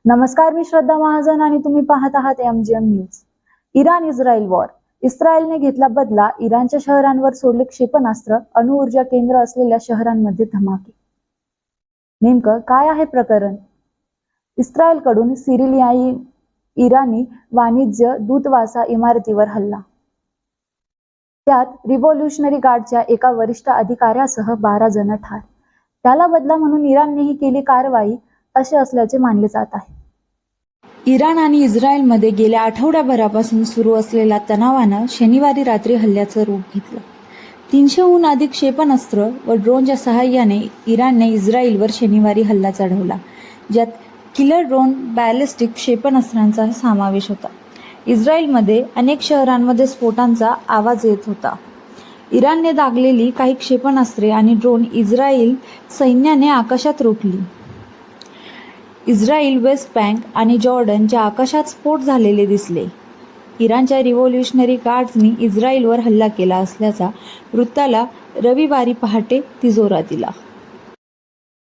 नमस्कार, मी श्रद्धा महाजन आणि तुम्ही पाहत आहात MGM news. Iran Israel war. इस्रायलने घेतला बदला. इराणच्या शहरांवर सोडले क्षेपणास्त्र. अणुऊर्जा केंद्र असलेल्या शहरांमध्ये धमाके. नेमकं काय आहे प्रकरण? इस्रायलकडून सिरियाई इराणी वाणिज्य दूतावासा इमारतीवर हल्ला. त्यात रिव्होल्युशनरी गार्डच्या एका वरिष्ठ अधिकाऱ्यासह 12 जण ठार. त्याला बदला म्हणून इराणनेही केली कारवाई असे असल्याचे मानले जात आहे. इराण आणि इस्रायलमध्ये गेल्या आठवड्याभरापासून सुरू असलेल्या तणावानं शनिवारी रात्री हल्ल्याचं रूप घेतलं. 300हून अधिक क्षेपणास्त्र व ड्रोनच्या सहाय्याने इराणने इस्रायलवर शनिवारी हल्ला चढवला, ज्यात किलर ड्रोन, बॅलिस्टिक क्षेपणास्त्रांचा समावेश होता. इस्रायलमध्ये अनेक शहरांमध्ये स्फोटांचा आवाज येत होता. इराणने दागलेली काही क्षेपणास्त्रे आणि ड्रोन इस्रायल सैन्याने आकाशात रोखली. इस्रायल, वेस्ट बँक आणि जॉर्डनच्या आकाशात स्फोट झालेले दिसले. इराणच्या रिव्होल्युशनरी गार्ड्सनी इस्रायलवर हल्ला केला असल्याचा वृत्ताला रविवारी पहाटे तिजोरा दिला.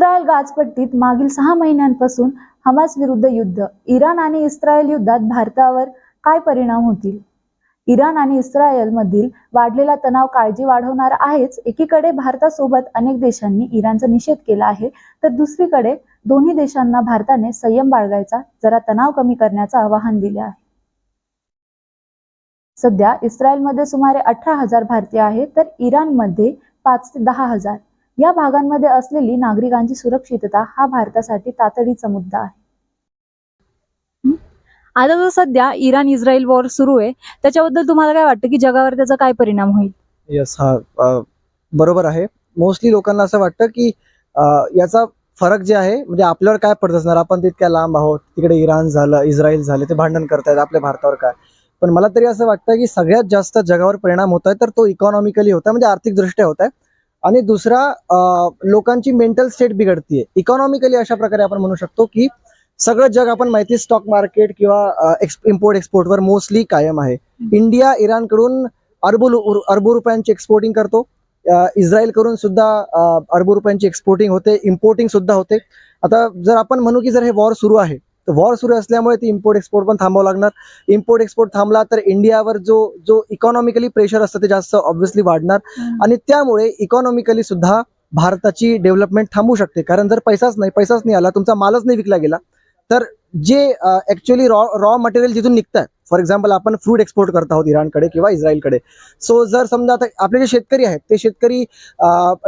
इस्रायल गाजपट्टीत मागील 6 महिन्यांपासून हमास विरुद्ध युद्ध. इराण आणि इस्रायल युद्धात भारतावर काय परिणाम होतील? इराण आणि इस्रायलमधील वाढलेला तणाव काळजी वाढवणारा आहेच. एकीकडे भारतासोबत अनेक देशांनी इराणचा निषेध केला आहे, तर दुसरीकडे दोन्ही देशांना भारताने संयम बाळगायचा, जरा तणाव कमी करण्याचं आवाहन दिले आहे. सध्या इस्रायलमध्ये सुमारे 18,000 भारतीय आहेत, तर इराणमध्ये 5 ते 10,000. या भागांमध्ये असलेली नागरिकांची सुरक्षितता हा भारतासाठी तातडीचा मुद्दा आहे. आता जो सध्या इराण इस्रायल वॉर सुरू आहे, त्याच्याबद्दल तुम्हाला काय वाटतं की जगावर त्याचा काय परिणाम होईल? यस, बरोबर आहे. मोस्टली लोकांना असं वाटतं की याचा फरक जे आहे म्हणजे आपल्यावर काय पडत असणार, आपण तितक्या लांब आहोत, तिकडे इराण झालं, इस्रायल झाले, ते भांडण करतायत, आपल्या भारतावर काय. पण मला तरी असं वाटतं की सगळ्यात जास्त जगावर परिणाम होत आहे तर तो इकॉनॉमिकली होत आहे, म्हणजे आर्थिकदृष्ट्या होत आहे. आणि दुसरा, लोकांची मेंटल स्टेट बिघडतीये. इकॉनॉमिकली अशा प्रकारे आपण म्हणू शकतो की सगळं जग, आपण माहिती, स्टॉक मार्केट किंवा इम्पोर्ट एक्सपोर्टवर मोस्टली कायम आहे. इंडिया इराणकडून अरबो रुपयांची एक्सपोर्टिंग करतो. इस्रायल करून सुद्धा अरबो रुपयांची एक्सपोर्टिंग होते, इम्पोर्टिंग सुद्धा होते. आता जर आपण म्हणू की जर हे वॉर सुरू आहे, तर वॉर सुरू असल्यामुळे ती इम्पोर्ट एक्सपोर्ट पण थांबावं लागणार. इम्पोर्ट एक्सपोर्ट थांबला तर इंडियावर जो इकॉनॉमिकली प्रेशर असतं ते जास्त ऑब्व्हियसली वाढणार. आणि त्यामुळे इकॉनॉमिकली सुद्धा भारताची डेव्हलपमेंट थांबू शकते. कारण जर पैसाच नाही आला, तुमचा मालच नाही विकला गेला, तर जे ऍक्च्युअली रॉ मटेरियल जिथून निघतात, फॉर एक्झाम्पल आपण फ्रूट एक्सपोर्ट करत आहोत इराणकडे किंवा इस्रायलकडे. सो जर समजा आता आपले जे शेतकरी आहेत, ते शेतकरी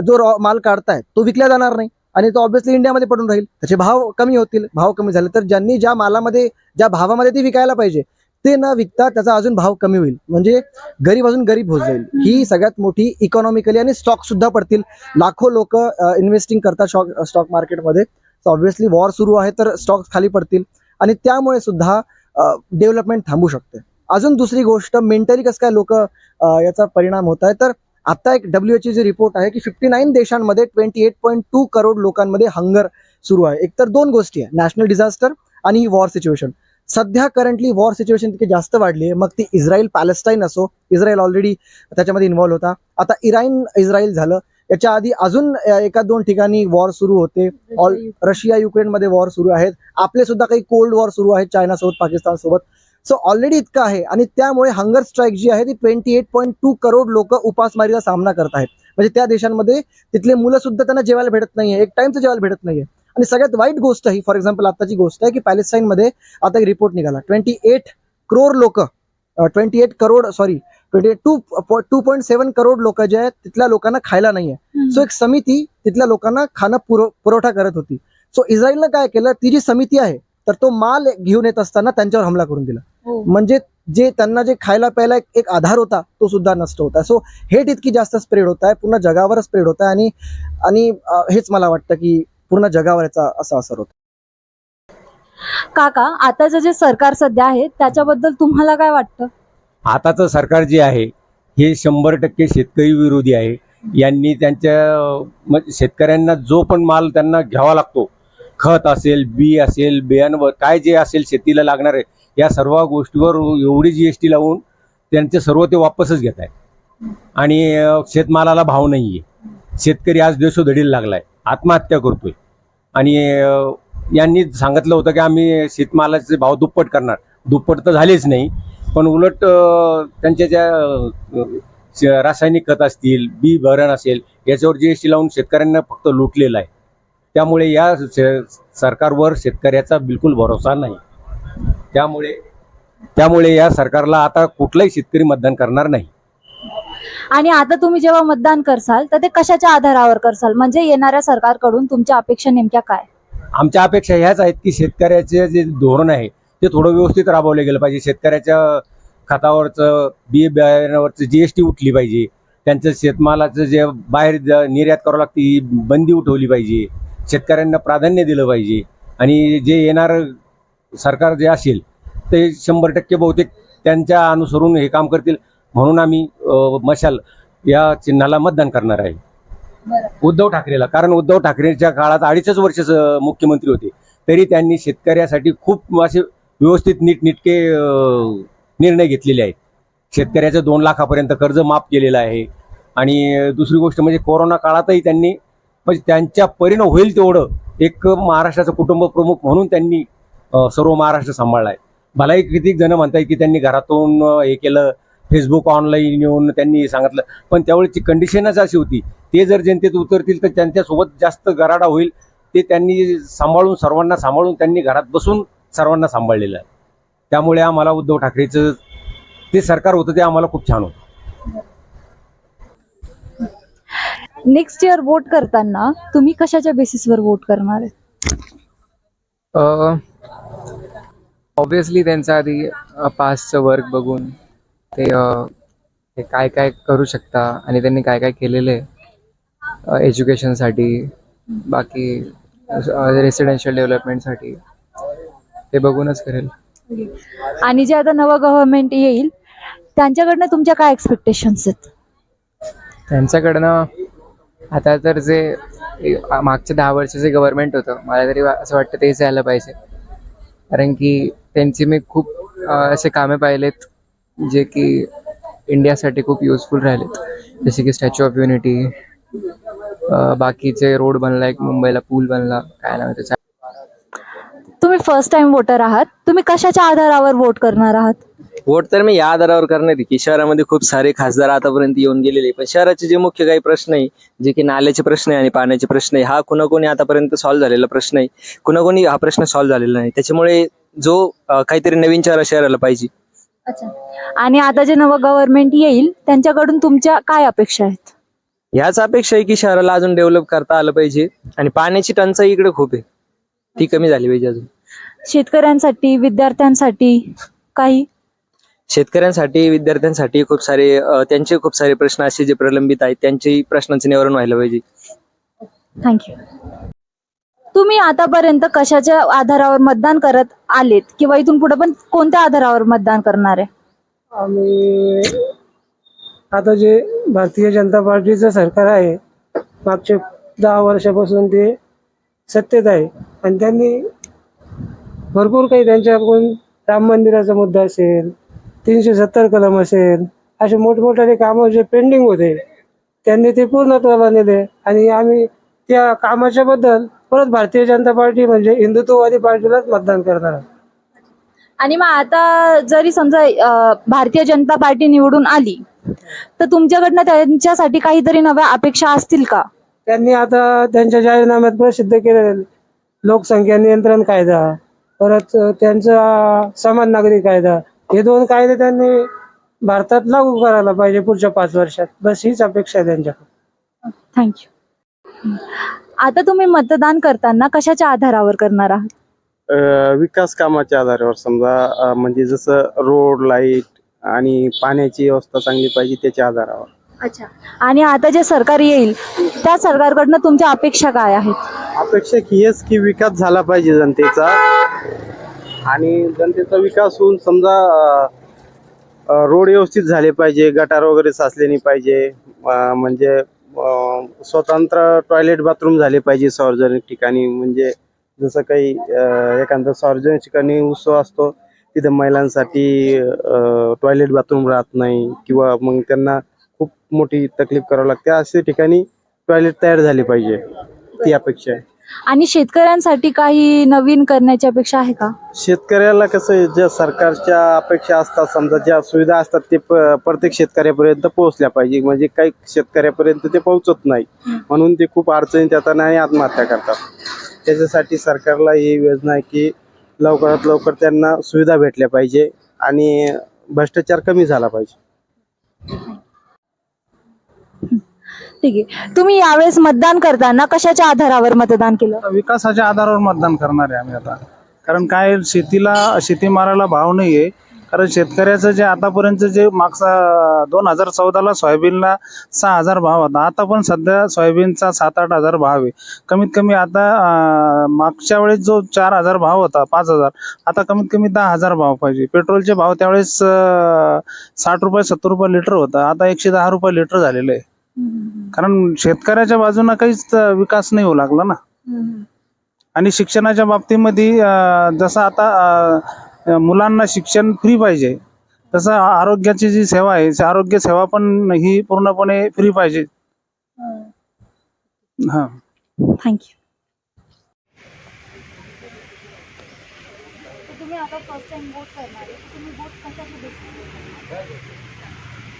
जो रॉ माल काढतायत तो विकला जाणार नाही आणि तो ऑब्व्हियसली इंडियामध्ये पडून राहील. त्याचे भाव कमी होतील. भाव कमी झाले तर ज्यांनी ज्या भावामध्ये ती विकायला पाहिजे ते न विकता त्याचा अजून भाव कमी होईल, म्हणजे गरीब अजून गरीब होत जाईल. ही सगळ्यात मोठी इकॉनॉमिकली, आणि स्टॉक सुद्धा पडतील. लाखो लोक इन्व्हेस्टिंग करतात स्टॉक मार्केटमध्ये. ऑब्व्हियसली वॉर सुरू आहे तर स्टॉक खाली पडतील आणि त्यामुळे सुद्धा डेव्हलपमेंट थांबू शकते. अजून दुसरी गोष्ट, मेंटली कसं काय लोक याचा परिणाम होत आहे, तर आता एक WHO रिपोर्ट आहे की 59 देशांमध्ये 28.2 करोड लोकांमध्ये हंगर सुरू आहे. एकतर 2 गोष्टी आहे, नॅशनल डिझास्टर आणि ही वॉर सिच्युएशन. सध्या करंटली वॉर सिच्युएशन तिथे जास्त वाढली आहे. मग ती इस्रायल पॅलेस्टाईन असो, इस्रायल ऑलरेडी त्याच्यामध्ये इन्व्हॉल्व्ह होता. आता इराण इस्रायल झालं, याच्या आधी अजून 1-2 ठिकाणी वॉर सुरू होते. रशिया युक्रेनमध्ये वॉर सुरू आहेत. आपले सुद्धा काही कोल्ड वॉर सुरू आहेत चायनासोबत, पाकिस्तानसोबत. सो ऑलरेडी इतकं आहे आणि त्यामुळे हंगर स्ट्राईक जी आहे ती 28.2 करोड लोक उपासमारीचा सामना करत आहेत. म्हणजे त्या देशांमध्ये तिथले मुलं सुद्धा त्यांना जेवायला भेटत नाहीये, एक टाइमचं जेवायला भेटत नाहीये. आणि सगळ्यात वाईट गोष्ट ही, फॉर एक्झाम्पल आताची गोष्ट आहे की पॅलेस्टाईनमध्ये आता एक रिपोर्ट निघाला, 2.7 करोड लोक जे आहेत तिथल्या लोकांना खायला नाहीये. सो एक समिती तिथल्या लोकांना खाणं पुरवठा करत होती. सो इस्रायलनं काय केलं, ती जी समिती आहे तर तो माल घेऊन येत असताना त्यांच्यावर हमला करून दिला. म्हणजे त्यांना जे खायला प्यायला एक आधार होता तो सुद्धा नष्ट होता. सो हेट इतकी जास्त स्प्रेड होत आहे, पूर्ण जगावर स्प्रेड होत आहे. आणि हेच मला वाटतं की पूर्ण जगावर याचा असा असर होतो. काका, आताचं जे सरकार सध्या आहे त्याच्याबद्दल तुम्हाला काय वाटतं? आताचं सरकार जे आहे हे 100% शेतकरी विरोधी आहे. यांनी त्यांच्या शेतकऱ्यांना जो पण माल त्यांना घ्यावा लागतो, खत असेल, बी असेल, बियाणं काय जे असेल शेतीला लागणार आहे, या सर्व गोष्टीवर एवढी GST लावून त्यांचे सर्व ते वापसच घेत आहे. आणि शेतमालाला भाव नाही आहे. शेतकरी आज देशोधडीला लागलाय, आत्महत्या करतोय. आणि यांनी सांगितलं होतं की आम्ही शेतमालाचे भाव दुप्पट करणार. दुप्पट तर झालेच नाही, पण उलट त्यांच्या ज्या रासायनिक खत असतील, बी भरण असेल, याच्यावर GST लावून शेतकऱ्यांना फक्त लुटलेलं आहे. त्यामुळे या सरकारवर शेतकऱ्याचा बिलकुल भरोसा नाही. त्यामुळे या सरकारला आता कुठलाही शेतकरी मतदान करणार नाही. आणि आता तुम्ही जेव्हा मतदान करसाल तर ते कशाच्या आधारावर करसाल, म्हणजे येणाऱ्या सरकारकडून तुमच्या अपेक्षा नेमक्या काय? आमच्या अपेक्षा ह्याच आहेत की शेतकऱ्याचे जे धोरण आहे ते थोडं व्यवस्थित राबवलं गेलं पाहिजे. शेतकऱ्याच्या खतावरचं, बियाण्यावरचं GST उठली पाहिजे. त्यांचं शेतमालाचं जे बाहेर निर्यात करावं लागते ही बंदी उठवली पाहिजे. शेतकऱ्यांना प्राधान्य दिलं पाहिजे. आणि जे येणार सरकार जे असेल ते 100% बहुतेक त्यांच्या अनुसरून हे काम करतील. म्हणून आम्ही मशाल या चिन्हाला मतदान करणार आहे. उद्धव ठाकरेला. कारण उद्धव ठाकरेच्या काळात 2.5 वर्ष मुख्यमंत्री होते, तरी त्यांनी शेतकऱ्यासाठी खूप असे व्यवस्थित नीटनेटके निर्णय घेतलेले आहेत. शेतकऱ्याचं 2 लाखापर्यंत कर्ज माफ केलेलं आहे. आणि दुसरी गोष्ट म्हणजे कोरोना काळातही त्यांनी म्हणजे त्यांच्या परीनं होईल तेवढं एक महाराष्ट्राचं कुटुंब प्रमुख म्हणून त्यांनी सर्व महाराष्ट्र सांभाळला आहे. भलाही किती जण म्हणतात की त्यांनी घरातून हे केलं, फेसबुक ऑनलाईन येऊन त्यांनी सांगितलं, पण त्यावेळेची कंडिशनच अशी होती. ते जर जनतेत उतरतील तर त्यांच्यासोबत जास्त गराडा होईल. ते त्यांनी सर्वांना सांभाळून त्यांनी घरात बसून सर्वांना सांभाळलेलं आहे. त्यामुळे आम्हाला उद्धव ठाकरेचं ते सरकार होतं ते आम्हाला खूप छान होतं. नेक्स्ट इयर वोट करताना तुम्ही कशाच्या बेसिसवर वोट करणार आहे? ऑब्विसली त्यांचा आधी पास्टचं वर्क बघून ते काय काय करू शकता आणि त्यांनी काय काय केलेलं आहे एज्युकेशनसाठी, बाकी रेसिडेन्शियल डेव्हलपमेंटसाठी, ते बघूनच करेल. आणि जे आता नवं गव्हर्नमेंट येईल त्यांच्याकडनं तुमच्या काय एक्सपेक्टेशन्स आहेत? त्यांच्याकडनं आता तर जे मागच्या 10 वर्षाचे गव्हर्नमेंट होतं, मला तरी असं वाटतं तेच यायला पाहिजे. कारण की त्यांची मी खूप असे कामे पाहिलेत जे की इंडियासाठी खूप युजफुल राहिलेत. जसे की स्टॅच्यू ऑफ युनिटी, बाकीचे रोड बनला, एक मुंबईला पूल बनला, काय नाव आहे त्याचा. तुम्ही फर्स्ट टाइम वोटर आहात, तुम्ही कशाच्या आधारावर वोट करणार आहात? वोट तर मी या आधारावर करणार आहे की शहरामध्ये खूप सारे खासदार आतापर्यंत येऊन गेलेले, पण शहराचे जे मुख्य काही प्रश्न आहे, जे की नाल्याचे प्रश्न आहे आणि पाण्याचे प्रश्न आहे, हा कुणाकोणी आतापर्यंत सॉल्व्ह झालेला प्रश्न आहे. कुणाकोणी हा प्रश्न सॉल्व्ह झालेला नाही. त्याच्यामुळे जो काहीतरी नवीन चेहरा शहराला पाहिजे. अच्छा. आणि आता जे नवं गव्हर्नमेंट येईल त्यांच्याकडून तुमच्या काय अपेक्षा आहेत? ह्याच अपेक्षा आहे की शहराला अजून डेव्हलप करता आलं पाहिजे आणि पाण्याची टंचाई इकडे खूप आहे, ती कमी झाली पाहिजे अजून. शेतकऱ्यांसाठी, विद्यार्थ्यांसाठी काही? शेतकऱ्यांसाठी, विद्यार्थ्यांसाठी खूप सारे त्यांचे खूप सारे प्रश्न असे जे प्रलंबित आहेत, त्यांच्याही प्रश्नांचं निवारण व्हायला पाहिजे. थँक्यू. तुम्ही आतापर्यंत कशाच्या आधारावर मतदान करत आलेत किंवा इथून पुढे पण कोणत्या आधारावर मतदान करणार आहे? आम्ही आता जे भारतीय जनता पार्टीचं सरकार आहे, मागच्या 10 वर्षापासून ते सत्तेत आहे आणि त्यांनी भरपूर काही त्यांच्याकडून राम मंदिराचा मुद्दा असेल, 370 कलम असेल, असे मोठमोठाले कामं जे पेंडिंग होते त्यांनी ते पूर्णत्वाला नेले आणि आम्ही त्या कामाच्या बद्दल परत भारतीय जनता पार्टी म्हणजे हिंदुत्ववादी पार्टीलाच मतदान करणार आहोत. आणि मग आता जरी समजा भारतीय जनता पार्टी निवडून आली तर तुमच्याकडनं त्यांच्यासाठी काहीतरी नव्या अपेक्षा असतील का? त्यांनी आता त्यांच्या जाहीरनाम्यात प्रसिद्ध केलेले लोकसंख्या नियंत्रण कायदा, परत त्यांचा समान नागरी कायदा, हे 2 कायदे त्यांनी भारतात लागू करायला पाहिजे पुढच्या 5 वर्षात. बस हीच अपेक्षा आहे त्यांच्याकडून. थँक्यू. आता तुम्ही मतदान करताना कशाच्या आधारावर करणार आहात? विकास कामाच्या आधारावर समजा म्हणजे जसं रोड, लाईट आणि पाण्याची व्यवस्था चांगली पाहिजे त्याच्या आधारावर. अच्छा. आणि आता जे सरकार येईल त्या सरकारकडनं तुमच्या अपेक्षा काय आहेत? अपेक्षा हेच की विकास झाला पाहिजे जनतेचा आणि जनतेचा विकास होऊन समजा रोड व्यवस्थित झाले पाहिजे, गटार वगैरे साचले नाही पाहिजे, म्हणजे स्वतंत्र टॉयलेट बाथरूम झाले पाहिजे सार्वजनिक ठिकाणी. म्हणजे जसं काही एखादा सार्वजनिक ठिकाणी उत्सव असतो तिथे महिलांसाठी टॉयलेट बाथरूम राहत नाही किंवा मग त्यांना खूप मोठी तकलीफ करावी लागते, अशा ठिकाणी टॉयलेट तयार झाले पाहिजे, ती अपेक्षा आहे. आणि शेतकऱ्यांसाठी काही नवीन करण्याची अपेक्षा आहे का? शेतकऱ्याला कसं आहे, ज्या सरकारच्या अपेक्षा असतात, समजा ज्या सुविधा असतात ते प्रत्येक शेतकऱ्यापर्यंत पोहोचल्या पाहिजे. म्हणजे काही शेतकऱ्यापर्यंत ते पोहोचत नाही, म्हणून ते खूप अडचणीत येतात आणि आत्महत्या करतात. त्याच्यासाठी सरकारला ही योजना आहे की लवकरात लवकर त्यांना सुविधा भेटल्या पाहिजे आणि भ्रष्टाचार कमी झाला पाहिजे. ठीक आहे. तुम्ही यावेळेस मतदान करताना कशाच्या आधारावर मतदान केलं? विकासाच्या आधारावर मतदान करणार आहे आम्ही आता. कारण काय शेतीमालाला भाव नाही आहे. कारण शेतकऱ्याचं जे आतापर्यंत जे मागचा 2014ला सोयाबीनला 6,000 भाव होता, आता पण सध्या सोयाबीनचा 7-8 हजार भाव आहे. कमीत कमी आता मागच्या वेळेस जो 4,000 भाव होता, 5,000, आता कमीत कमी 10,000 भाव पाहिजे. पेट्रोलचे भाव त्यावेळेस 60 रुपये 70 रुपये लिटर होता, आता 110 रुपये लिटर झालेलं आहे. कारण शेतकऱ्याच्या बाजूने काहीच विकास नाही होऊ लागला ना. आणि शिक्षणाच्या बाबतीमध्ये जसं आता मुलांना शिक्षण फ्री पाहिजे, तसं आरोग्याची जी सेवा आहे, आरोग्य सेवा पण ही पूर्णपणे फ्री पाहिजे. हां. थँक्यू. तुम्ही आता फर्स्ट टाइम वोट करणार आहे, तुम्ही वोट कशाच्या बेसिसवर?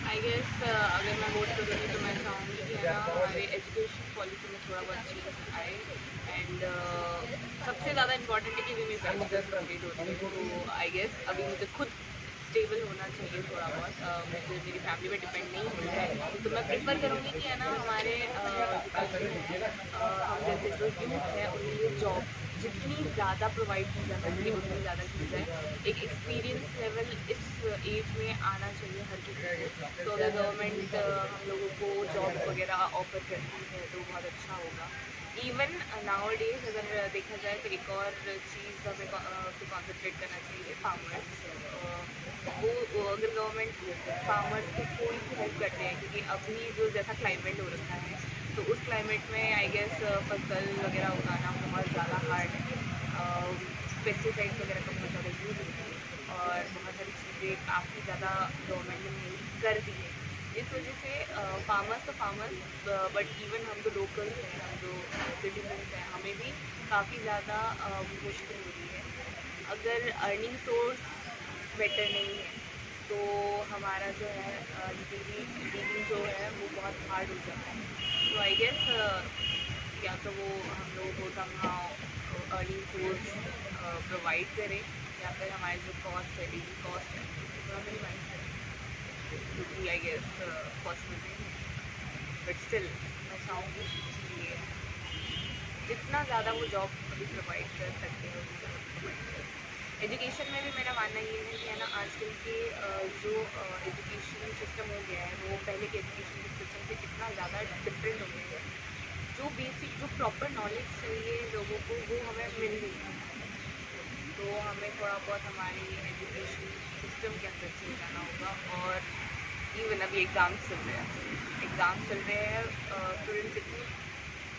आई गेस अगर मैं वोट करूँगी तो मैं चाहूँगी कि है ना हमारे एजुकेशन पॉलिसी में थोड़ा बहुत चेंज आए एंड सबसे ज़्यादा इम्पोर्टेंट है कि भी मेरी एजुकेशन कंप्लीट होती है. तो आई गेस अभी मुझे खुद स्टेबल होना चाहिए थोड़ा बहुत. मुझे मेरी फैमिली पे डिपेंड नहीं होना है. तो मैं प्रेफर करूँगी कि है ना हमारे हम जैसे जो यूथ है उनके लिए जॉब जितनी ज़्यादा प्रोवाइड की जा सकती है उतनी ज़्यादा की जाए. एक एक्सपीरियंस लेवल इस एज में आना चाहिए हर किसी को. तो अगर गवर्नमेंट हम लोगों को जॉब वगैरह ऑफर करती है तो बहुत अच्छा होगा. इवन नाउ डेज अगर देखा जाए तो एक और चीज़ हमें कॉन्सेंट्रेट करना चाहिए, फार्मर्स. वो अगर गवर्नमेंट फार्मर्स को थोड़ी सी हेल्प करते हैं, क्योंकि अभी जो जैसा क्लाइमेट हो रखा है तो उस क्लाइमेट में आई गेस फसल वगैरह उगाना बहुत ज़्यादा हार्ड है. पेस्टिसाइड्स वगैरह का बहुत ज़्यादा यूज़ होता है और बहुत सारी चीज़ें काफ़ी ज़्यादा गवर्नमेंट ने हेल्प कर दी है. इस वजह से फार्मर्स तो फार्मर्स बट इवन हम जो लोकल्स हैं, हम जो सिटीजन्स हैं, हमें भी काफ़ी ज़्यादा मुश्किल हो रही है. अगर अर्निंग सोर्स बेटर नहीं है तो हमारा जो है लिविंग जो है वो बहुत हार्ड हो जाता है. तो आई गेस या तो वो हम लोगों को समहाउ अर्निंग सोर्स प्रोवाइड करें या फिर हमारे जो कॉस्ट है, डेली कॉस्ट है, थोड़ा मिनिमाइज करें, क्योंकि आई गेस पॉसिबल नहीं है. बट स्टिल मैं चाहूँगी कि जितना ज़्यादा वो जॉब अभी प्रोवाइड कर सकते हैं उतना प्रोवाइड करें. एजुकेशन में भी मेरा मानना ये है कि है ना आजकल के जो एजुकेशन सिस्टम हो गया है वो पहले के एजुकेशन सिस्टम से कितना ज़्यादा डिफरेंट हो गया है. जो बेसिक जो प्रॉपर नॉलेज चाहिए लोगों को वो हमें मिल रही है. तो हमें थोड़ा बहुत हमारी एजुकेशन सिस्टम के अंदर चले जाना होगा. और इवन अभी एग्ज़ाम्स चल रहे हैं, स्टूडेंट्स इतनी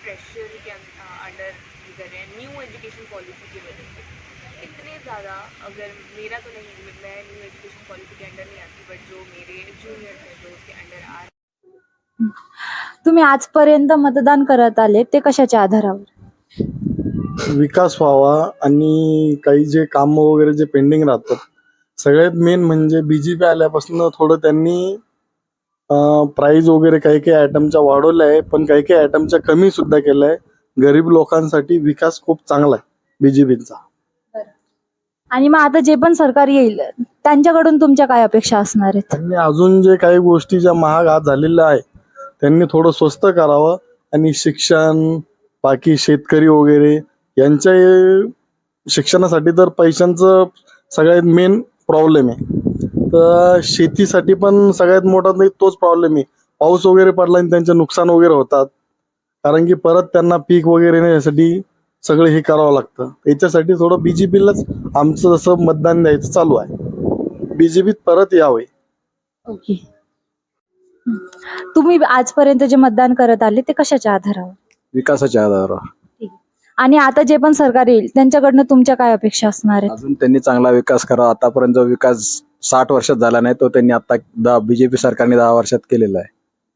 प्रेशर के अंडर कर रहे हैं न्यू एजुकेशन पॉलिसी की वजह से. इतने ज़्यादा, अगर मेरा तो नहीं, मैं न्यू एजुकेशन पॉलिसी के अंडर नहीं आती, बट जो मेरे जूनियर्स हैं जो उसके अंडर आ रहे. तुम्ही आजपर्यंत मतदान करत आले ते कशाच्या आधारावर? विकास व्हावा आणि काही जे काम वगैरे जे पेंडिंग राहतात, सगळ्यात मेन म्हणजे बीजेपी आल्यापासून थोडं त्यांनी प्राइस वगैरे काही काही आयटमच्या वाढवल्या आहे, पण काही काही आयटमच्या कमी सुद्धा केल्या आहे. गरीब लोकांसाठी विकास खूप चांगला आहे बीजेपीचा. आणि मग आता जे पण सरकार येईल त्यांच्याकडून तुमच्या काय अपेक्षा असणार आहेत? त्यांनी अजून जे काही गोष्टी ज्या महाग आज झालेल्या आहे त्यांनी थोडं स्वस्त करावं आणि शिक्षण, बाकी शेतकरी वगैरे यांच्या शिक्षणासाठी तर पैशांचं सगळ्यात मेन प्रॉब्लेम आहे. तर शेतीसाठी पण सगळ्यात मोठा तोच प्रॉब्लेम आहे. पाऊस वगैरे पडला आणि त्यांचे नुकसान वगैरे होतात, कारण की परत त्यांना पीक वगैरे येण्यासाठी सगळं हे करावं लागतं. याच्यासाठी थोडं बीजेपीलाच आमचं जसं मतदान द्यायचं चालू आहे, बीजेपीत परत यावे. ओके. तुम्ही आजपर्यंत जे मतदान करत आले ते कशाच्या आधारावर? विकासाच्या आधारावर. आणि आता जे पण सरकार येईल त्यांच्याकडनं तुमच्या काय अपेक्षा असणार आहेत? अजून त्यांनी चांगला विकास करावा. आतापर्यंत जो विकास 60 वर्षात झाला नाही तो त्यांनी आता बीजेपी सरकारने 10 वर्षात केलेला आहे.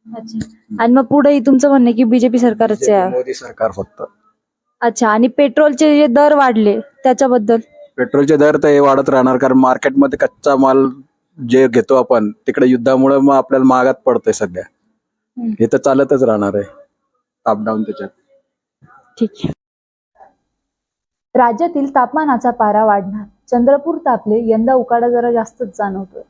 अच्छा. आणि मग पुढेही तुमचं म्हणणं आहे की बीजेपी सरकारच आहे? मोदी सरकार फक्त. अच्छा, आणि पेट्रोलचे जे दर वाढले त्याच्याबद्दल? पेट्रोलचे दर तर हे वाढत राहणार, कारण मार्केटमध्ये कच्चा माल जे घेतो आपण तिकडे युद्धामुळे मग आपल्याला महागात पडतंय सध्या. हम्म. हे तर चालतच राहणार आहे, अप डाऊन त्याच्यात. ठीक आहे. राज्यातील तापमानाचा पारा वाढणार. चंद्रपूर तापले, यंदा उकाडा जरा जास्तच जाणवतोय.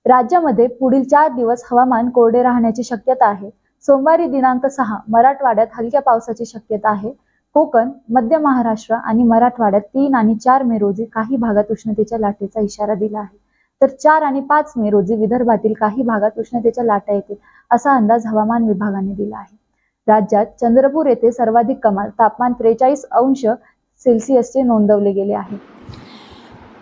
राज्यामध्ये पुढील 4 दिवस हवामान कोरडे राहण्याची शक्यता आहे. सोमवारी दिनांक 6 मराठवाड्यात हलक्या पावसाची शक्यता आहे. कोकण, मध्य महाराष्ट्र आणि मराठवाड्यात 3 आणि 4 मे रोजी काही भागात उष्णतेच्या लाटेचा इशारा दिला आहे. तर 4 आणि 5 मे रोजी विदर्भातील काही भागात उष्णतेच्या लाटा येतील असा अंदाज हवामान विभागाने दिला आहे. राज्यात चंद्रपूर येथे सर्वाधिक कमाल तापमान 43° नोंदवले गेले आहे.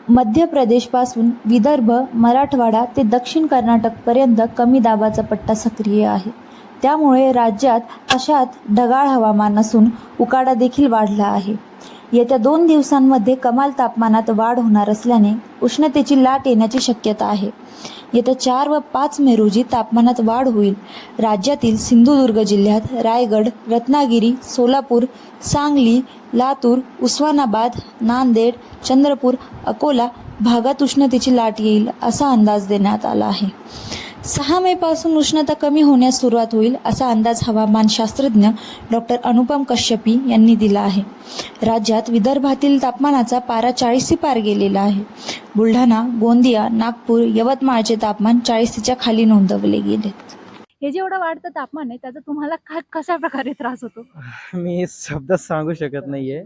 मध्य प्रदेशपासून विदर्भ, मराठवाडा ते दक्षिण कर्नाटकपर्यंत कमी दाबाचा पट्टा सक्रिय आहे. त्यामुळे राज्यात अशात ढगाळ हवामान असून उकाडा देखील वाढला आहे. येत्या 2 दिवसांमध्ये कमाल तापमानात वाढ होणार असल्याने उष्णतेची लाट येण्याची शक्यता आहे. येत्या 4 व 5 मे रोजी तापमानात वाढ होईल. राज्यातील सिंधुदुर्ग जिल्ह्यात रायगड, रत्नागिरी, सोलापूर, सांगली, लातूर, उस्मानाबाद, नांदेड, चंद्रपूर, अकोला भागात उष्णतेची लाट येईल असा अंदाज देण्यात आला आहे. 6 मे पासून उष्णता कमी होण्यास सुरुवात होईल असा अंदाज हवामानशास्त्रज्ञ डॉक्टर अनुपम कश्यपी यांनी दिला आहे. राज्यात विदर्भातील तापमानाचा पारा 40 पार गेलेला आहे. बुलढाणा, गोंदिया, नागपूर, यवतमाळचे तापमान 40च्या खाली नोंदवले गेले. हे जेवढं वाढतं तापमान आहे त्याचा तुम्हाला कशा प्रकारे त्रास होतो? मी शब्दात सांगू शकत नाहीये.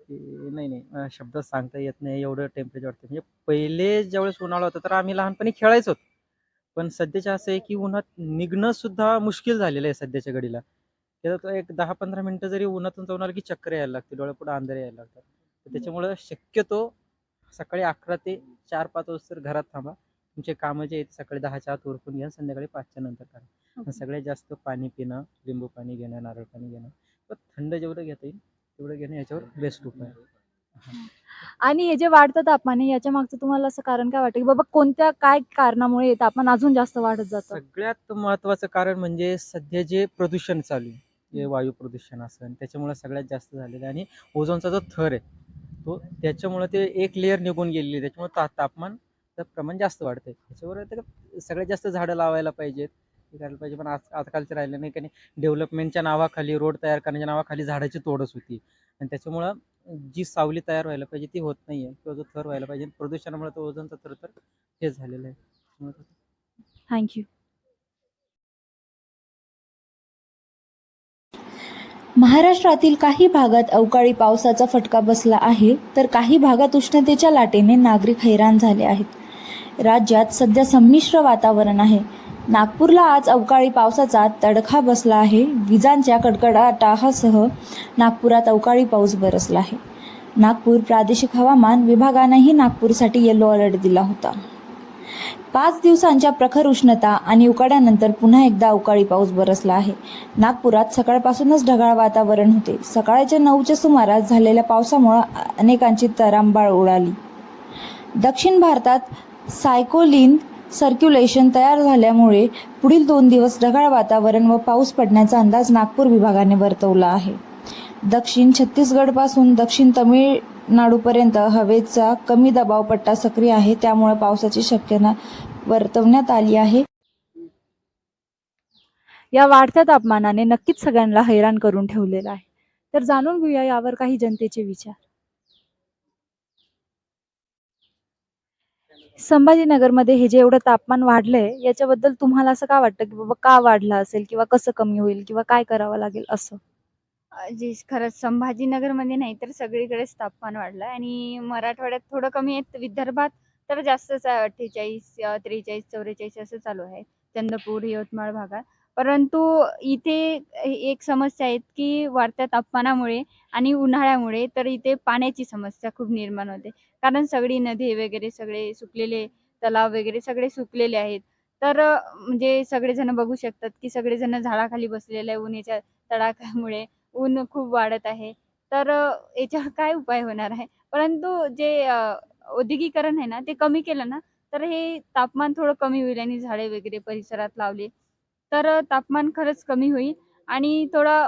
नाही शब्दात सांगता येत नाही एवढं टेम्परेचर वाटतं. म्हणजे पहिले ज्यावेळेस उन्हाळा होता तर आम्ही लहानपणी खेळायचो, पण सध्याच्या असं आहे की उन्हात निघणं सुद्धा मुश्किल झालेलं आहे सध्याच्या घडीला. त्यात एक 10-15 मिनिटं जरी उन्हातून जाऊन आलं की चक्कर यायला लागते, डोळ्यापुढे अंधारे यायला लागतात. तर त्याच्यामुळं शक्यतो सकाळी 11 ते 4-5 वाजता घरात थांबा. तुमचे कामं जे आहेत सकाळी 10च्या आत उरकून घ्या, संध्याकाळी 5च्या नंतर करा. सगळ्यात जास्त पाणी पिणं, लिंबू पाणी घेणं, नारळ पाणी घेणं, पण थंड जेवढं घेता येईल तेवढं घेणं याच्यावर बेस्ट उपाय आहे. आणि हे जे वाढतं तापमान आहे याच्या मागचं तुम्हाला असं कारण काय वाटतं की बाबा कोणत्या काय कारणामुळे हे तापमान अजून जास्त वाढत जातं? सगळ्यात महत्त्वाचं कारण म्हणजे सध्या जे प्रदूषण चालू आहे, जे वायू प्रदूषण असेल त्याच्यामुळे सगळ्यात जास्त झालेलं आहे. आणि ओझोनचा जो थर आहे तो त्याच्यामुळे ते एक लेअर निघून गेलेली आहे, त्याच्यामुळे तापमानचं प्रमाण जास्त वाढतंय. त्याच्यावर सगळ्यात जास्त झाडं लावायला पाहिजेत, हे करायला पाहिजे. पण आजकालचं राहिलं नाही, कारण डेव्हलपमेंटच्या नावाखाली, रोड तयार करण्याच्या नावाखाली झाडाची तोडच होती. आणि त्याच्यामुळं जी सावली तयार व्हायला पाहिजे ती होत नाहीये, किंवा जो थर व्हायला पाहिजे प्रदूषणामुळे तो ओझोनचा थर तर हे झालेलं आहे. थँक्यू. महाराष्ट्रातील काही भागात अवकाळी पावसाचा फटका बसला आहे, तर काही भागात उष्णतेच्या लाटेने नागरिक हैराण झाले आहेत. राज्यात सध्या संमिश्र वातावरण आहे. नागपूरला आज अवकाळी पावसाचा तडका बसला आहे. विजांच्या कडकडाटासह नागपुरात अवकाळी पाऊस बरसला आहे. नागपूर प्रादेशिक हवामान विभागानेही नागपूरसाठी येलो अलर्ट दिला होता. 5 दिवसांच्या प्रखर उष्णता आणि उकाड्यानंतर पुन्हा एकदा अवकाळी पाऊस बरसला आहे. नागपुरात सकाळपासूनच ढगाळ वातावरण होते. सकाळच्या 9च्या सुमारास झालेल्या पावसामुळे अनेकांची तारांबळ उडाली. दक्षिण भारतात सायक्लोनिक सर्क्युलेशन तयार झाल्यामुळे पुढील 2 दिवस ढगाळ वातावरण व पाऊस पडण्याचा अंदाज नागपूर विभागाने वर्तवला आहे. दक्षिण छत्तीसगडपासून दक्षिण तामिळनाडूपर्यंत हवेचा कमी दबाव पट्टा सक्रिय आहे, त्यामुळे पावसाची शक्यता वर्तवण्यात आली आहे. या वाढत्या तापमानाने नक्कीच सगळ्यांना हैराण करून ठेवलेलं आहे. तर जाणून घेऊया यावर काही जनतेचे विचार. संभाजीनगरमध्ये हे जे एवढं तापमान वाढलंय याच्याबद्दल तुम्हाला असं का वाटतं की बाबा का वाढलं असेल, किंवा कसं कमी होईल, किंवा काय करावं लागेल असं? जे खरंच संभाजीनगरमध्ये नाही तर सगळीकडेच तापमान वाढलं आणि मराठवाड्यात थोडं कमी आहे, विदर्भात तर जास्तच आहे. 48, 43, 44 असं चालू आहे चंद्रपूर, यवतमाळ भागात. परंतु इथे एक समस्या आहे की वाढत्या तापमानामुळे आणि उन्हाळ्यामुळे तर इथे पाण्याची समस्या खूप निर्माण होते. कारण सगळी नदी वगैरे सगळे सुकलेले, तलाव वगैरे सगळे सुकलेले आहेत. तर म्हणजे सगळेजण बघू शकतात की सगळेजण झाडाखाली बसलेले आहे उन्हाच्या तडाख्यामुळे. ऊन खूप वाढत आहे. तर याच्यावर काय उपाय होणार आहे? परंतु जे औद्योगिकरण आहे ना ते कमी केलं ना तर हे तापमान थोडं कमी होईल आणि झाडे वगैरे परिसरात लावले तर तापमान खरंच कमी होईल आणि थोडा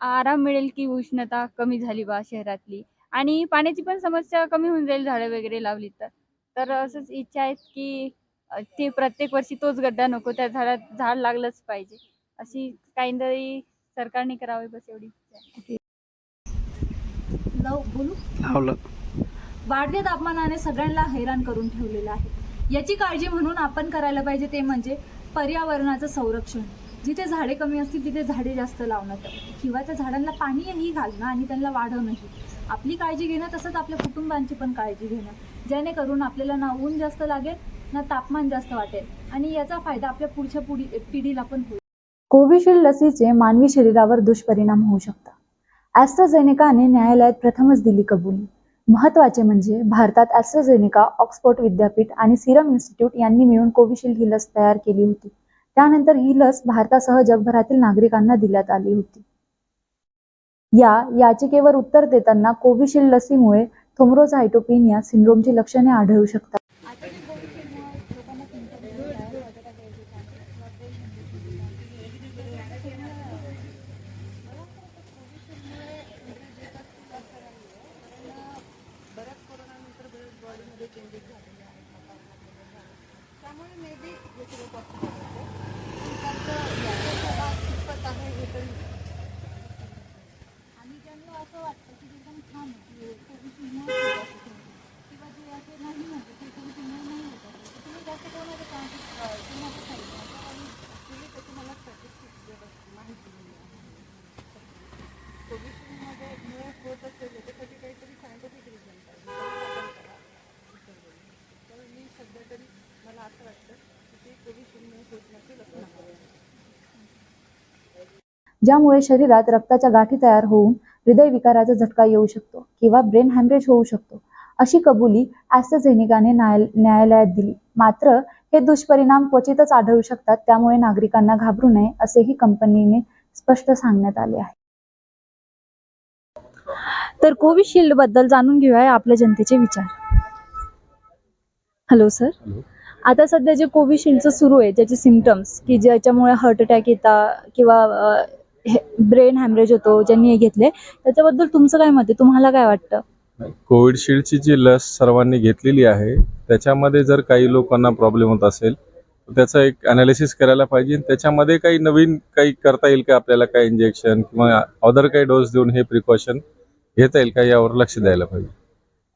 आराम मिळेल की उष्णता कमी झाली बा शहरातली आणि पाण्याची पण समस्या कमी होऊन जाईल झाडं वगैरे लावली तर. तर असंच इच्छा आहेत की ते प्रत्येक वर्षी तोच गड्डा नको, त्या झाडात झाड लागलंच पाहिजे. अशी काहीतरी सरकारने करावे बस एवढी इच्छा आहे. लावलं. वाढत्या तापमानाने सगळ्यांना हैराण करून ठेवलेलं आहे. याची काळजी म्हणून आपण करायला पाहिजे ते म्हणजे पर्यावरणाचं संरक्षण. जिथे झाडे कमी असतील तिथे झाडे जास्त लावणं किंवा त्या झाडांना पाणीही घालणं आणि त्यांना वाढवणंही. आपली काळजी घेणं तसंच आपल्या कुटुंबांची पण काळजी घेणं, जेणेकरून आपल्याला ना ऊन जास्त लागेल ना तापमान जास्त वाटेल आणि याचा फायदा आपल्या पुढच्या पिढीला पण होईल. कोविशिल्ड लसीचे मानवी शरीरावर दुष्परिणाम होऊ शकतात. ॲस्ट्राझेनेकाने न्यायालयात प्रथमच दिली कबुली. महत्त्वाचे म्हणजे भारतात ॲस्ट्राझेनेका, ऑक्सफोर्ड विद्यापीठ आणि सिरम इन्स्टिट्यूट यांनी मिळून कोविशिल्ड ही लस तयार केली होती. त्यानंतर ही लस भारतासह जगभरातील नागरिकांना देण्यात आली होती. या याचिकेवर उत्तर देताना कोविशिल्ड लसीमुळे थ्रोम्बोसाइटोपेनिया सिंड्रोमची लक्षणे आढळू शकतात. ज्यामुळे शरीरात रक्ताच्या गाठी तयार होऊन हृदयविकाराचा झटका येऊ शकतो किंवा ब्रेन हॅमरेज होऊ शकतो, अशी कबुली ॲस्ट्राझेनेकाने न्यायालयात दिली. मात्र हे दुष्परिणाम क्वचितच आढळू शकतात, त्यामुळे नागरिकांना घाबरू नये असेही कंपनीने स्पष्ट सांगण्यात आले आहे. तर कोविशिल्ड बद्दल जाणून घेऊया आपल्या जनतेचे विचार. Hello sir. आता सध्या जे कोविशिल्डचं सुरू आहे त्याचे सिम्पटम्स की ज्याच्यामुळे हार्ट अटॅक येतात किंवा ब्रेन हॅमरेज होतो ज्यांनी हे घेतले, त्याच्याबद्दल तुमचं काय मत आहे? तुम्हाला काय वाटतं? कोविडशिल्डची जी लस सर्वांनी घेतलेली आहे त्याच्यामध्ये जर काही लोकांना प्रॉब्लेम होत असेल तर त्याचा एक अनालिसिस करायला पाहिजे. त्याच्यामध्ये काही नवीन काही करता येईल का, आपल्याला काही इंजेक्शन किंवा अदर काही डोस देऊन हे प्रिकॉशन घेता येईल का, यावर लक्ष द्यायला पाहिजे.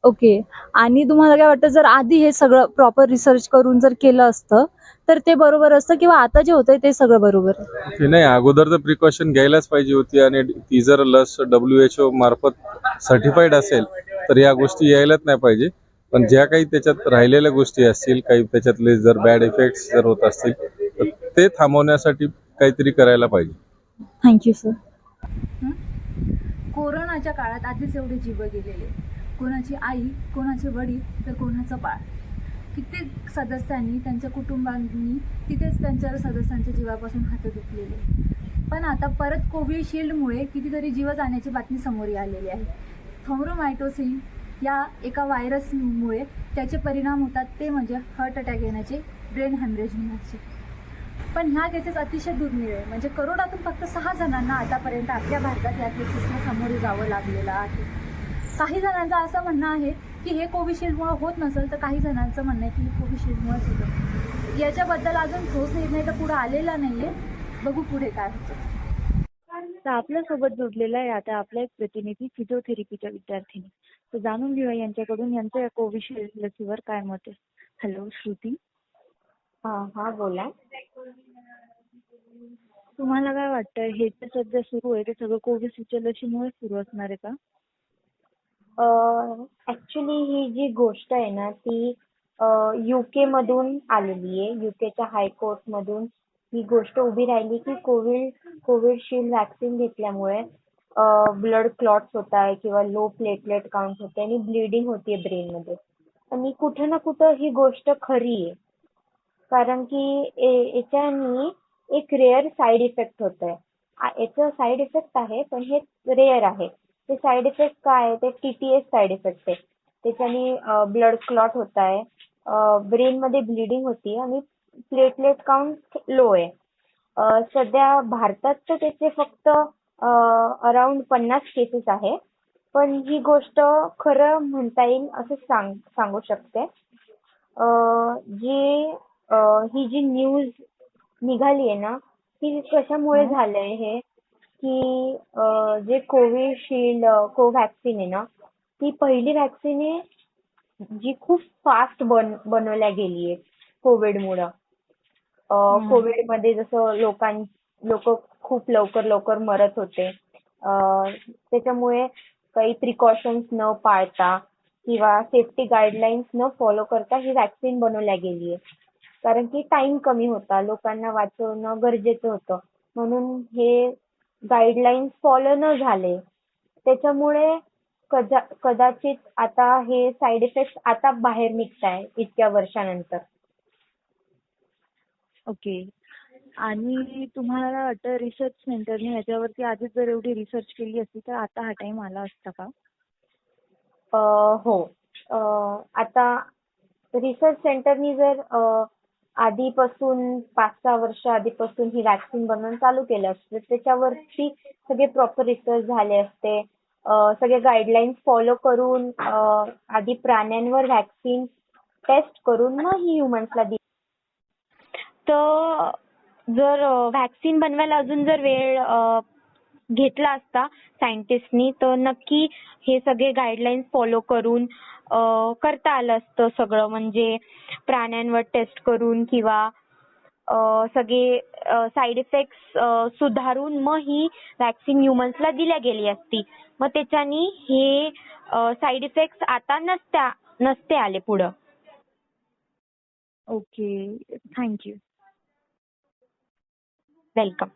ओके. आणि तुम्हाला काय वाटतं जर आधी हे सगळं प्रॉपर रिसर्च करून जर केलं असतं तर ते बरोबर असतं किंवा आता जे होतंय ते सगळं बरोबर आहे? की नाही, अगोदर तर प्रिकॉशन घ्यायलाच पाहिजे होती आणि ती जर लस WHO मार्फत सर्टिफाईड असेल तर या गोष्टी यायलाच नाही पाहिजे. पण ज्या काही त्याच्यात राहिलेल्या गोष्टी असतील, काही त्याच्यातले जर बॅड इफेक्ट्स जर होत असतील तर ते थांबवण्यासाठी काहीतरी करायला पाहिजे. Thank you sir. कोरोनाच्या काळात आधीच एवढे जीव गेलेले, कोणाची आई, कोणाचे वडील तर कोणाचं बाळ. कित्येक सदस्यांनी त्यांच्या कुटुंबांनी तिथेच त्यांच्या सदस्यांच्या जीवापासून हात धुतलेले. पण आता परत कोविशिल्डमुळे कितीतरी जीव जाण्याची बातमी समोर आलेली आहे. थ्रोम्बोसाइटोसिस या एका व्हायरसमुळे त्याचे परिणाम होतात, ते म्हणजे हार्ट अटॅक येण्याचे, ब्रेन हॅमरेज होण्याचे. पण ह्या केसेस अतिशय दुर्मिळ आहे. म्हणजे करोडातून फक्त 6 जणांना आतापर्यंत आपल्या भारतात या केसेसला सामोरे जावं लागलेलं आहे. काही जणांचं असं म्हणणं आहे की हे कोविशिल्डमुळे होत नसेल, तर काही जणांचं म्हणणं आहे की हे कोविशिल्डमुळेच होतं. याच्याबद्दल अजून ठोस निर्णय तर पुढे आलेला नाहीये. बघू पुढे काय होतं. तर आपल्यासोबत जोडलेला आहे आता आपला एक प्रतिनिधी, फिजिओथेरपीच्या विद्यार्थिनी. तर जाणून घेऊया यांच्याकडून यांचं या कोविशिल्ड लसीवर काय मत आहे. हॅलो श्रुती. हा बोला. तुम्हाला काय वाटतं हे जे सध्या सुरू आहे ते सगळं कोविशिल्डच्या लसीमुळे सुरू असणार आहे का? ऍक्च्युली ही जी गोष्ट आहे ना ती UK मधून आलेली आहे. UKच्या हायकोर्ट मधून ही गोष्ट उभी राहिली की कोविशिल्ड वॅक्सिन घेतल्यामुळे ब्लड क्लॉट्स होत आहे किंवा लो प्लेटलेट काउंट होते आणि ब्लिडिंग होते ब्रेन मध्ये. आणि कुठं ना कुठं ही गोष्ट खरी आहे, कारण की याच्यानी एक रेअर साईड इफेक्ट होत आहे. याचं साईड इफेक्ट आहे पण हे रेअर आहे. ते साईड इफेक्ट काय आहे, ते TTS साईड इफेक्ट आहे. त्याच्याने ब्लड क्लॉट होत आहे, ब्रेन मध्ये ब्लिडिंग होती आणि प्लेटलेट काउंट लो आहे. सध्या भारतात तर त्याचे फक्त अराउंड 50 केसेस आहे. पण ही गोष्ट खरं म्हणता येईल असं सांगू शकते. अ, जी ही जी न्यूज निघाली आहे ना, ती कशामुळे झालंय हे, की जे कोविशिल्ड कोव्हॅक्सिन आहे ना, ती पहिली व्हॅक्सिन आहे जी खूप फास्ट बनवल्या गेली आहे कोविडमुळं. कोविडमध्ये जसं लोक खूप लवकर मरत होते. त्याच्यामुळे काही प्रिकॉशन्स न पाळता किंवा सेफ्टी गाईडलाईन्स न फॉलो करता ही व्हॅक्सिन बनवल्या गेली आहे. कारण की टाइम कमी होता, लोकांना वाचवणं गरजेचं होतं. म्हणून हे गाईडलाईन्स फॉलो न झाले. त्याच्यामुळे कदाचित आता हे साइड इफेक्ट्स आता बाहेर निघताय इतक्या वर्षानंतर. ओके. आणि तुम्हाला वाटतं रिसर्च सेंटरने ह्याच्यावरती आधीच जर एवढी रिसर्च केली असती तर आता हा टाइम आला असता का? हो. आता रिसर्च सेंटरनी जर आधीपासून 5-6 वर्ष आधीपासून ही व्हॅक्सिन बनवणं चालू केलं असतं, त्याच्यावरती सगळे प्रॉपर रिसर्च झाले असते. सगळे गाईडलाईन्स फॉलो करून आधी प्राण्यांवर व्हॅक्सिन टेस्ट करून मग ही ह्युमन्सला दिली. तर जर व्हॅक्सिन बनवायला अजून जर वेळ घेतला असता सायंटिस्टनी तर नक्की हे सगळे गाईडलाईन्स फॉलो करून करता आलं असतं सगळं. म्हणजे प्राण्यांवर टेस्ट करून किंवा सगळे साइड इफेक्ट्स सुधारून मग ही व्हॅक्सिन ह्युमन्सला दिल्या गेली असती. मग त्याच्यानी हे साइड इफेक्ट्स आता नसते आले पुढं. ओके. थँक्यू. वेलकम.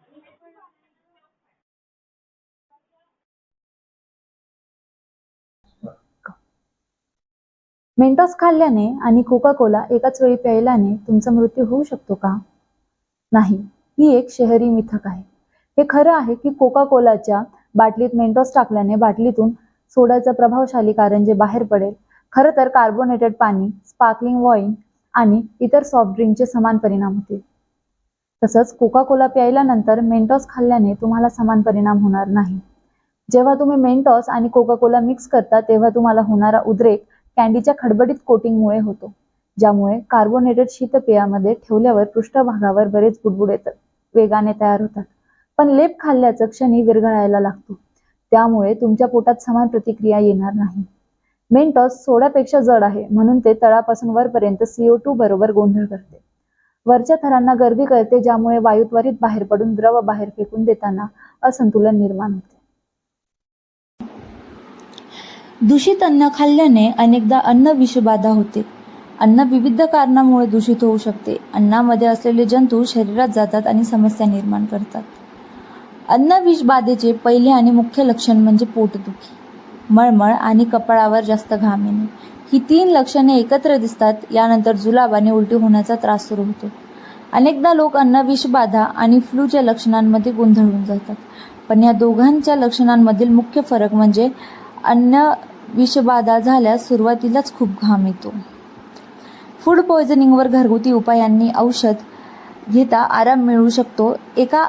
मेंटॉस खाल्ल्याने आणि कोका कोला एकाच वेळी प्यायल्याने तुमचा मृत्यू होऊ शकतो का? नाही, ही एक शहरी मिथक आहे. हे खरं आहे की कोका कोलाच्या बाटलीत मेंटॉस टाकल्याने बाटलीतून सोड्याचं प्रभावशाली कारंजे बाहेर पडेल. खरं तर कार्बोनेटेड पाणी, स्पार्कलिंग वाईन आणि इतर सॉफ्ट ड्रिंकचे समान परिणाम होतील. तसंच कोका कोला प्यायल्यानंतर मेंटॉस खाल्ल्याने तुम्हाला समान परिणाम होणार नाही. जेव्हा तुम्ही मेंटॉस आणि कोका कोला मिक्स करता तेव्हा तुम्हाला होणारा उद्रेक कॅन्डीच्या खडबडीत कोटिंगमुळे होतो, ज्यामुळे कार्बोनेटेड शीतपेयामध्ये ठेवल्यावर पृष्ठभागावर बरेच बुडबुडे वेगाने तयार होतात. पण लेप खाल्ल्याचं क्षणी विरघळायला लागतो, त्यामुळे तुमच्या पोटात समान प्रतिक्रिया येणार नाही. मेंटॉस सोड्यापेक्षा जड आहे, म्हणून ते तळापासून वरपर्यंत CO2 बरोबर गोंधळ करते. वरच्या थरांना गर्दी करते, ज्यामुळे वायू त्वरित बाहेर पडून द्रव बाहेर फेकून देताना असंतुलन निर्माण होते. दूषित अन्न खाल्ल्याने अनेकदा अन्न विषबाधा होते. अन्न विविध कारणामुळे दूषित होऊ शकते. अन्नामध्ये असलेले जंतू शरीरात जातात आणि समस्या निर्माण करतात. अन्न विषबाधेचे पहिले आणि मुख्य लक्षण म्हणजे पोटदुखी, मळमळ आणि कपाळावर जास्त घाम येणे. ही 3 लक्षणे एकत्र दिसतात. यानंतर जुलाब आणि उलटी होण्याचा त्रास सुरू होतो. अनेकदा लोक अन्न विषबाधा आणि फ्लूच्या लक्षणांमध्ये गोंधळून जातात. पण या दोघांच्या लक्षणांमधील मुख्य फरक म्हणजे अन्न विषबाधा झाल्यास सुरुवातीलाच खूप घाम येतो. फूड पॉयझनिंगवर घरगुती उपायांनी औषध घेता आराम मिळू शकतो. एका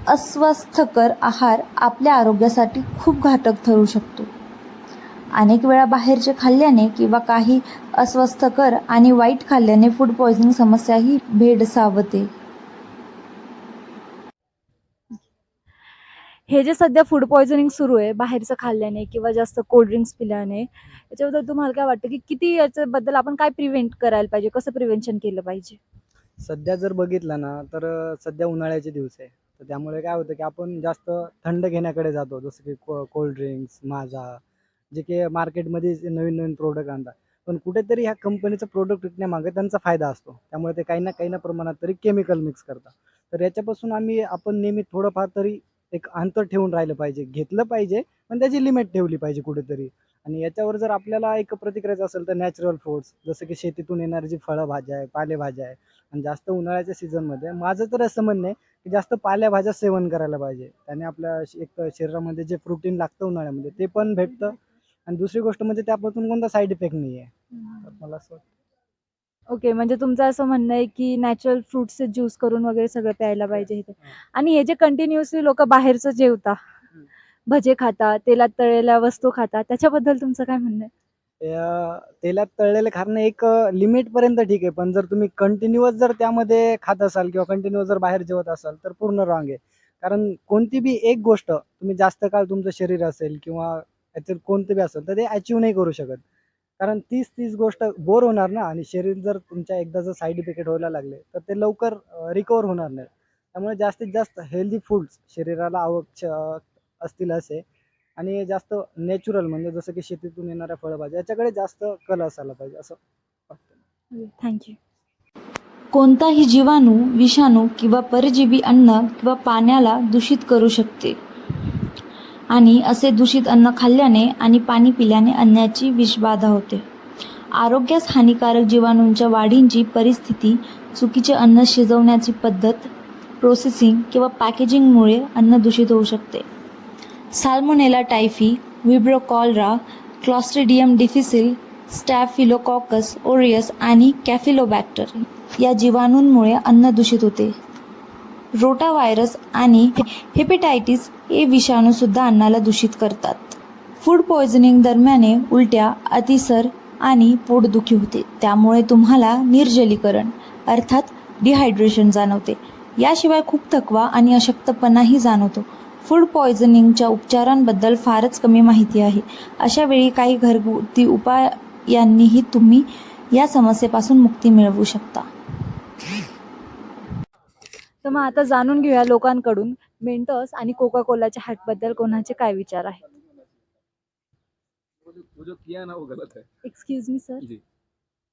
अस्वस्थकर आहार आपल्या आरोग्यासाठी खूप घातक ठरू शकतो. अनेक वेळा बाहेरचे खाल्ल्याने किंवा काही अस्वस्थकर आणि वाईट खाल्ल्याने फूड पॉयझनिंग समस्याही भेडसावते. हे जे सध्या फूड पॉयझनिंग सुरू आहे बाहेरचं खाल्ल्याने किंवा जास्त कोल्ड्रिंक्स पिल्याने, याच्याबद्दल तुम्हाला काय वाटतं की किती याच्याबद्दल आपण काय प्रिव्हेंट करायला पाहिजे, कसं प्रिव्हेन्शन केलं पाहिजे? सध्या जर बघितलं ना तर सध्या उन्हाळ्याचे दिवस आहे, तर त्यामुळे काय होतं की आपण जास्त थंड घेण्याकडे जातो, जसं की कोल्ड ड्रिंक्स, माझा, जे की मार्केटमध्ये जे नवीन नवीन प्रोडक्ट आणतात. पण कुठेतरी ह्या कंपनीचं प्रोडक्ट विकण्यामागे त्यांचा फायदा असतो, त्यामुळे ते काही ना प्रमाणात तरी केमिकल मिक्स करतात. तर याच्यापासून आपण नेहमी थोडंफार तरी एक अंतर ठेवून राहिलं पाहिजे, घेतलं पाहिजे, पण त्याची लिमिट ठेवली पाहिजे कुठेतरी. आणि याच्यावर जर आपल्याला एक प्रतिक्रियाचं असेल तर नॅचरल फूड्स, जसं की शेतीतून येणारी जी फळभाज्या आहे, पालेभाज्या आहे, आणि जास्त उन्हाळ्याच्या सीझनमध्ये माझं तर असं म्हणणं आहे की जास्त पालेभाज्या सेवन करायला पाहिजे. त्याने आपल्या एक तर शरीरामध्ये जे प्रोटीन लागतं उन्हाळ्यामध्ये ते पण भेटतं, आणि दुसरी गोष्ट म्हणजे त्यापासून कोणता साईड इफेक्ट नाही आहे. तर मला असं वाटतं. ओके, म्हणजे तुमचं असं म्हणणं आहे की नॅचरल फ्रुट्सचे ज्यूस करून वगैरे सगळं प्यायला पाहिजे इथे. आणि हे जे कंटिन्युअसली लोक बाहेरचं जेवता, भजे खाता, तेलात तळलेल्या वस्तू खाता, त्याच्याबद्दल तुमचं काय म्हणणं आहे? तेलात तळलेले खाणं एक लिमिट पर्यंत ठीक आहे, पण जर तुम्ही कंटिन्युअस जर त्यामध्ये खात असाल किंवा कंटिन्युअस जर बाहेर जेवत असाल तर पूर्ण रॉंग आहे. कारण कोणती बी एक गोष्ट तुम्ही जास्त काळ तुमचं शरीर असेल किंवा याच्यात कोणतं बी असेल तर ते अचीव नाही करू शकत. कारण तीच गोष्ट बोर होणार ना, आणि शरीर जर तुमच्या एकदा जर साईड इफेक्ट व्हायला लागले तर ते लवकर रिकवर होणार नाही. त्यामुळे जास्तीत जास्त हेल्दी फूड्स शरीराला आवश्यक असतील असे, आणि जास्त नॅचरल म्हणजे जसं की शेतीतून येणाऱ्या फळभाज्या याच्याकडे जास्त कल असायला पाहिजे असं वाटतं. थँक्यू. कोणताही जीवाणू, विषाणू किंवा परजीवी अन्न किंवा पाण्याला दूषित करू शकते आणि असे दूषित अन्न खाल्ल्याने आणि पाणी पिल्याने अन्नाची विषबाधा होते. आरोग्यास हानिकारक जीवाणूंच्या वाढींची परिस्थिती, चुकीचे अन्न शिजवण्याची पद्धत, प्रोसेसिंग किंवा पॅकेजिंगमुळे अन्न दूषित होऊ शकते. Salmonella typhi, Vibrio cholera, Clostridium difficile, Staphylococcus aureus आणि कॅफिलोबॅक्टर या जीवाणूंमुळे अन्न दूषित होते. रोटाव्हायरस आणि हेपेटायटिस हे विषाणूसुद्धा अन्नाला दूषित करतात. फूड पॉयझनिंग दरम्यान उलट्या, अतिसार आणि पोटदुखी होते. त्यामुळे तुम्हाला निर्जलीकरण अर्थात डिहायड्रेशन जाणवते. याशिवाय खूप थकवा आणि अशक्तपणाही जाणवतो. फूड पॉयझनिंगच्या उपचारांबद्दल फारच कमी माहिती आहे. अशा वेळी काही घरगुती उपायांनीही तुम्ही या समस्येपासून मुक्ती मिळवू शकता. तर मग आता जाणून घेऊया लोकांकडून मेंटोस आणि कोका कोलाच्या हॅकबद्दल कोणाचे काय विचार आहेत. वो जो किया ना वो गलत है एक्सक्यूज मी सर, जी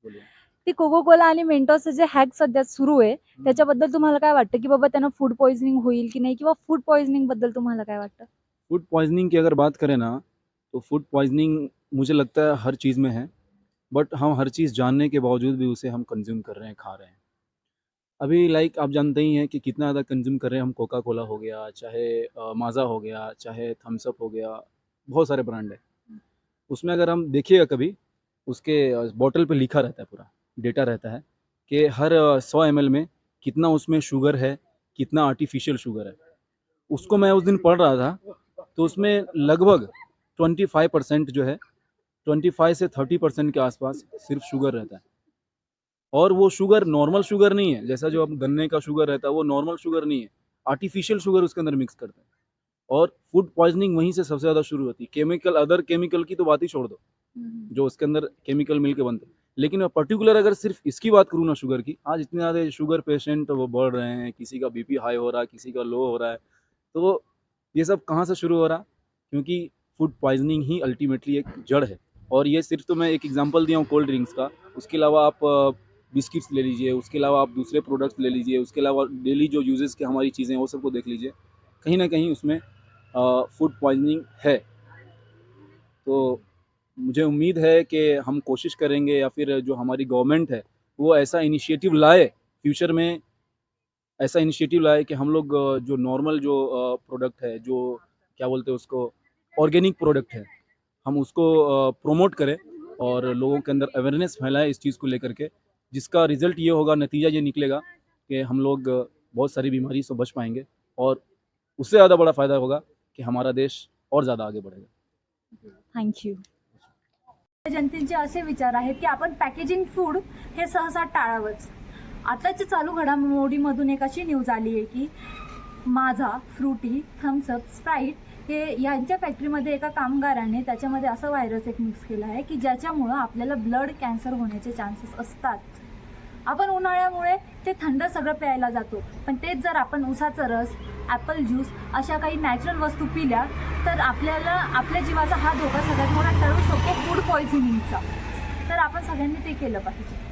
बोलिए. ते कोका कोला आणि मेंटोसचं जे हॅक सध्या सुरू आहे त्याच्याबद्दल तुम्हाला काय वाटतं की बाबा त्यांना फूड पॉइझनिंग होईल की नाही, किंवा फूड पॉइझनिंग बद्दल तुम्हाला काय वाटतं? फूड पॉइजनिंग की अगर बात करें ना, तो फूड पॉइजनिंग मुझे लगता है हर चीज़ में है, बट हम हर चीज़ जानने के बावजूद भी उसे हम कंज्यूम कर रहे हैं, खा रहे हैं. अभी लाइक आप जानते ही हैं कि कितना ज़्यादा कंज्यूम कर रहे हैं हम. कोका कोला हो गया, चाहे माज़ा हो गया, चाहे थम्स अप हो गया, बहुत सारे ब्रांड है. उसमें अगर हम देखिएगा कभी, उसके बॉटल पे लिखा रहता है, पूरा डेटा रहता है कि हर 100 ml में कितना उसमें शुगर है, कितना आर्टिफिशियल शुगर है. उसको मैं उस दिन पढ़ रहा था तो उसमें लगभग 25% जो है, 25 से 30% के आसपास सिर्फ शुगर रहता है. और वो शुगर नॉर्मल शुगर नहीं है, जैसा जो अब गन्ने का शुगर रहता है वो नॉर्मल शुगर नहीं है, आर्टिफिशियल शुगर उसके अंदर मिक्स करते हैं. और फूड पॉइजनिंग वहीं से सबसे ज़्यादा शुरू होती है. केमिकल, अदर केमिकल की तो बात ही छोड़ दो, जो उसके अंदर केमिकल मिल के बनते हैं. लेकिन मैं पर्टिकुलर अगर सिर्फ इसकी बात करूँ ना, शुगर की, आज इतने ज़्यादा शुगर पेशेंट वो बढ़ रहे हैं, किसी का बीपी हाई हो रहा है, किसी का लो हो रहा है. तो ये सब कहाँ से शुरू हो रहा? क्योंकि फूड पॉइजनिंग ही अल्टीमेटली एक जड़ है. और ये सिर्फ तो मैं एक एग्जांपल दिया हूँ कोल्ड ड्रिंक्स का, उसके अलावा आप बिस्किट्स ले लीजिए, उसके अलावा आप दूसरे प्रोडक्ट्स ले लीजिए, उसके अलावा डेली जो यूजेस की हमारी चीज़ें हैं वो सबको देख लीजिए, कहीं ना कहीं उसमें फूड पॉइजनिंग है. तो मुझे उम्मीद है कि हम कोशिश करेंगे, या फिर जो हमारी गवर्नमेंट है वो ऐसा इनिशिएटिव लाए फ्यूचर में, ऐसा इनिशिएटिव लाए कि हम लोग जो नॉर्मल जो प्रोडक्ट है, जो क्या बोलते हैं उसको, ऑर्गेनिक प्रोडक्ट है, हम उसको प्रोमोट करें और लोगों के अंदर अवेयरनेस फैलाएं इस चीज़ को लेकर के, जिसका रिजल्ट ये होगा, नतीजा ये निकलेगा कि हम लोग बहुत सारी बीमारी से बच पाएंगे, और उससे ज़्यादा बड़ा फ़ायदा होगा कि हमारा देश और ज़्यादा आगे बढ़ेगा. थँक्यू. जनतेचे असे विचार आहेत की आपण पॅकेजिंग फूड हे सहसा टाळावंच. आताच्या चालू घडामोडीमधून एक अशी न्यूज आली आहे की माझा, फ्रुटी, थम्सअप, स्प्राईट हे यांच्या फॅक्टरीमध्ये एका कामगाराने त्याच्यामध्ये असं व्हायरस एक मिक्स केला आहे की ज्याच्यामुळं आपल्याला ब्लड कॅन्सर होण्याचे चान्सेस असतात. आपण उन्हाळ्यामुळे ते थंड सगळं प्यायला जातो, पण तेच जर आपण उसाचा रस, ॲपल ज्यूस अशा काही नॅचरल वस्तू पिल्या तर आपल्याला आपल्या जीवाचा हा धोका सगळ्यात मोठा टळू शकतो फूड पॉयझनिंगचा. तर आपण सगळ्यांनी ते केलं पाहिजे.